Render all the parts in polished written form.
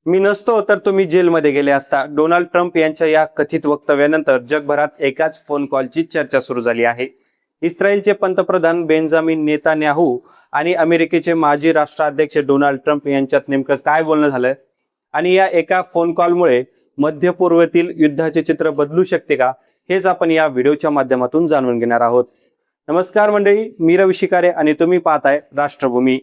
मी नसतो तर तुम्ही जेलमध्ये गेले असता. डोनाल्ड ट्रम्प यांच्या या कथित वक्तव्यानंतर जगभरात एकाच फोन कॉलची चर्चा सुरू झाली आहे. इस्रायलचे पंतप्रधान बेंजामिन नेतान्याहू आणि अमेरिकेचे माजी राष्ट्राध्यक्ष डोनाल्ड ट्रम्प यांच्यात नेमकं काय बोलणं झालं आणि या एका फोन कॉलमुळे मध्य पूर्वेतील युद्धाचे चित्र बदलू शकते का, हेच आपण या व्हिडिओच्या माध्यमातून जाणून घेणार आहोत. नमस्कार मंडळी, मी रवी शिकारे आणि तुम्ही पाहताय राष्ट्रभूमी.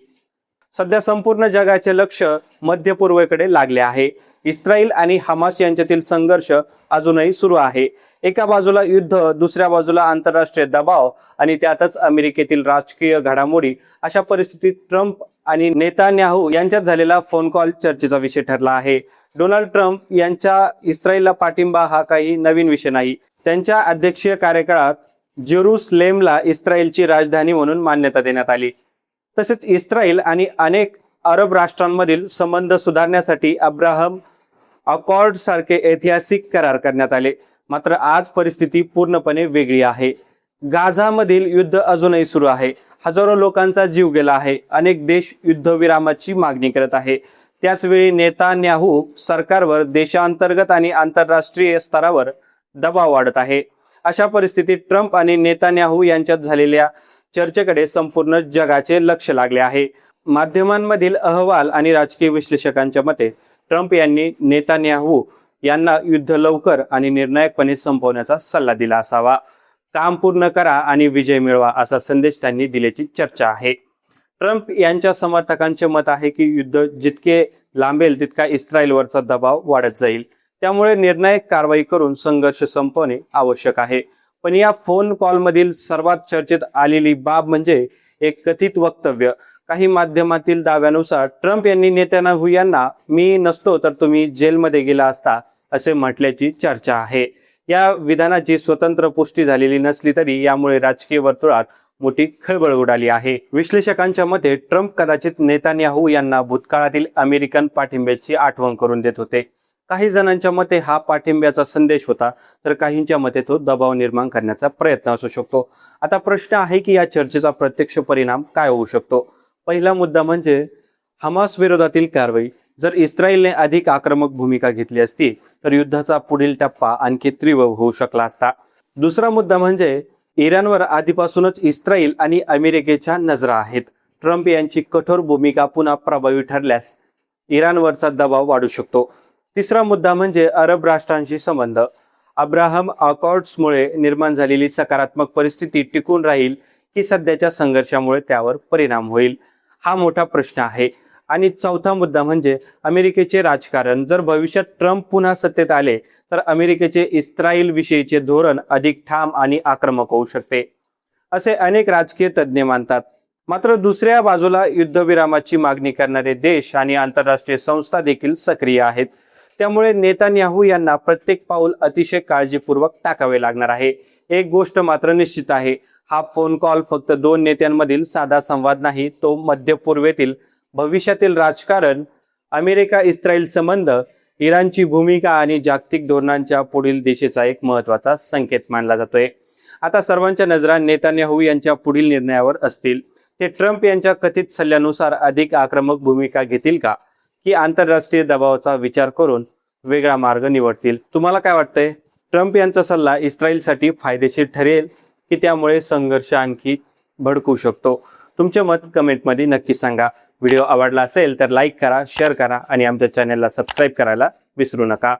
सध्या संपूर्ण जगाचे लक्ष मध्य पूर्वेकडे लागले आहे. इस्रायल आणि हमास यांच्यातील संघर्ष अजूनही सुरू आहे. एका बाजूला युद्ध, दुसऱ्या बाजूला आंतरराष्ट्रीय दबाव आणि त्यातच अमेरिकेतील राजकीय घडामोडी. अशा परिस्थितीत ट्रम्प आणि नेतान्याहू यांच्यात झालेला फोन कॉल चर्चेचा विषय ठरला आहे. डोनाल्ड ट्रम्प यांचा इस्रायलला पाठिंबा हा काही नवीन विषय नाही. त्यांच्या अध्यक्षीय कार्यकाळात जेरुसलेमला इस्रायलची राजधानी म्हणून मान्यता देण्यात आली. तसेच इस्रायल आणि अनेक अरब राष्ट्रांमधील संबंध सुधारण्यासाठी अब्राहम अकॉर्ड सारखे ऐतिहासिक करार करण्यात आले. मात्र आज परिस्थिती पूर्णपणे वेगळी आहे. गाझामधील युद्ध अजूनही सुरू आहे. हजारो लोकांचा जीव गेला आहे. अनेक देश युद्धविरामाची मागणी करत आहे. त्याचवेळी नेतान्याहू सरकारवर देशांतर्गत आणि आंतरराष्ट्रीय स्तरावर दबाव वाढत आहे. अशा परिस्थितीत ट्रम्प आणि नेतान्याहू यांच्यात झालेल्या चर्चेकडे संपूर्ण जगाचे लक्ष लागले आहे. माध्यमांमधील अहवाल आणि राजकीय विश्लेषकांच्या मते ट्रम्प यांनी नेतान्याहू यांना युद्ध लवकर आणि निर्णायकपणे संपवण्याचा सल्ला दिला असावा. काम पूर्ण करा आणि विजय मिळवा असा संदेश त्यांनी दिल्याची चर्चा आहे. ट्रम्प यांच्या समर्थकांचे मत आहे की युद्ध जितके लांबेल तितका इस्रायलवरचा दबाव वाढत जाईल. त्यामुळे निर्णायक कारवाई करून संघर्ष संपवणे आवश्यक आहे. पण या फोन कॉलमधील सर्वात चर्चेत आलेली बाब म्हणजे एक कथित वक्तव्य. काही माध्यमातील दाव्यानुसार ट्रम्प यांनी नेतान्याहू यांना "मी नसतो तर तुम्ही जेलमध्ये गेला असता" असे म्हटल्याची चर्चा आहे. या विधानाची स्वतंत्र पुष्टी झालेली नसली तरी यामुळे राजकीय वर्तुळात मोठी खळबळ उडाली आहे. विश्लेषकांच्या मते ट्रम्प कदाचित नेतान्याहू यांना भूतकाळातील अमेरिकन पाठिंब्याची आठवण करून देत होते. काही जणांच्या मते हा पाठिंब्याचा संदेश होता, तर काहींच्या मते तो दबाव निर्माण करण्याचा प्रयत्न असू शकतो. आता प्रश्न आहे की या चर्चेचा प्रत्यक्ष परिणाम काय होऊ शकतो. पहिला मुद्दा म्हणजे हमास विरोधातील कारवाई. जर इस्रायलने अधिक आक्रमक भूमिका घेतली असती तर युद्धाचा पुढील टप्पा आणखी तीव्र होऊ शकला असता. दुसरा मुद्दा म्हणजे इराणवर आधीपासूनच इस्रायल आणि अमेरिकेच्या नजरा आहेत. ट्रम्प यांची कठोर भूमिका पुन्हा प्रभावी ठरल्यास इराणवरचा दबाव वाढू शकतो. तिसरा मुद्दा म्हणजे अरब राष्ट्रांशी संबंध. अब्राहम अकॉर्ड्समुळे निर्माण झालेली सकारात्मक परिस्थिती टिकून राहील की सध्याच्या संघर्षामुळे त्यावर परिणाम होईल, हा मोठा प्रश्न आहे. आणि चौथा मुद्दा म्हणजे अमेरिकेचे राजकारण. जर भविष्यात ट्रम्प पुन्हा सत्तेत आले तर अमेरिकेचे इस्रायल विषयीचे धोरण अधिक ठाम आणि आक्रमक होऊ शकते, असे अनेक राजकीय तज्ज्ञ मानतात. मात्र दुसऱ्या बाजूला युद्धविरामाची मागणी करणारे देश आणि आंतरराष्ट्रीय संस्था देखील सक्रिय आहेत. त्यामुळे नेतान्याहू यांना प्रत्येक पाऊल अतिशय काळजीपूर्वक टाकावे लागणार आहे. एक गोष्ट मात्र निश्चित आहे, हा फोन कॉल फक्त दोन नेत्यांमधील साधा संवाद नाही, तो मध्य पूर्वेतील भविष्यातील राजकारण, अमेरिका इस्रायल संबंध, इराणची भूमिका आणि जागतिक धोरणांच्या पुढील दिशेचा एक महत्त्वाचा संकेत मानला जातोय. आता सर्वांच्या नजरा नेतान्याहू यांच्या पुढील निर्णयावर असतील. ते ट्रम्प यांच्या कथित सल्ल्यानुसार अधिक आक्रमक भूमिका घेतील का, की आंतरराष्ट्रीय दबावाचा विचार करून वेगळा मार्ग निवडतील. तुम्हाला काय वाटतंय? ट्रम्प यांचा सल्ला इस्रायलसाठी फायदेशीर ठरेल की त्यामुळे संघर्ष आणखी भडकू शकतो? तुमचे मत कमेंटमध्ये नक्की सांगा. व्हिडिओ आवडला असेल तर लाईक करा, शेअर करा आणि आमच्या चॅनलला सबस्क्राईब करायला विसरू नका.